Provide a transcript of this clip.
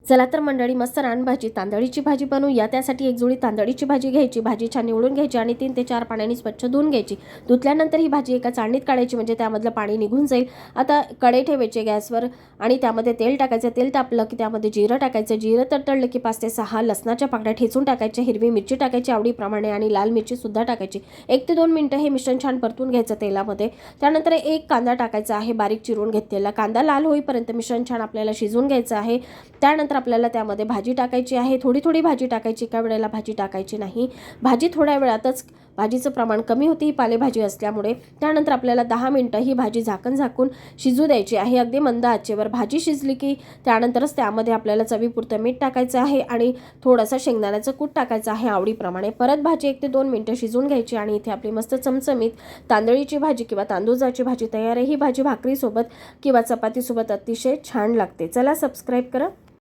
चला तर मंडळी, मस्त रानभाजी तांदळीची भाजी बनवूया। त्यासाठी एक जुडी तांदळीची भाजी घ्यायची, भाजी छान निवडून घ्यायची आणि 3 ते 4 पाण्याने स्वच्छ धुवून घ्यायची। धुतल्यानंतर ही भाजी एका चाळणीत काढायची, म्हणजे त्यामधलं पाणी निघून जाईल। आता कढई ठेवायची गॅसवर आणि त्यामध्ये तेल टाकायचं। तेल तापलं की त्यामध्ये जिरं टाकायचं। जिरं तडतडलं की 5 ते 6 लसणाच्या पाकळ्या ठेचून टाकायच्या, हिरवी मिरची टाकायची आवडीप्रमाणे आणि लाल मिरची सुद्धा टाकायची। 1 ते 2 मिनिटं हे मिश्रण छान परतून घ्यायचं तेलामध्ये। त्यानंतर एक कांदा टाकायचा आहे, बारीक चिरून घेतलेला। कांदा लाल होईपर्यंत मिश्रण छान आपल्याला शिजवून घ्यायचं आहे। त्यानंतर आपल्याला त्यामध्ये भाजी टाकायची आहे। थोडी थोडी भाजी टाकायची, एका वेळेला भाजी टाकायची नाही। भाजी थोड्या वेळातच, भाजीचं प्रमाण कमी होती ही पालेभाजी असल्यामुळे। त्यानंतर आपल्याला 10 मिनिटं ही भाजी झाकून शिजू द्यायची आहे, अगदी मंद आचेवर। भाजी शिजली की त्यानंतरच त्यामध्ये आपल्याला चवीपुरतं मीठ टाकायचं आहे आणि थोडंसं शेंगदाण्याचं कूट टाकायचं आहे आवडीप्रमाणे। परत भाजी 1 ते 2 मिनिटं शिजवून घ्यायची आणि इथे आपली मस्त चमचमीत तांदळीची भाजी किंवा तांदूळाची भाजी तयार आहे। ही भाजी भाकरीसोबत किंवा चपातीसोबत अतिशय छान लागते। चला सबस्क्राईब करा।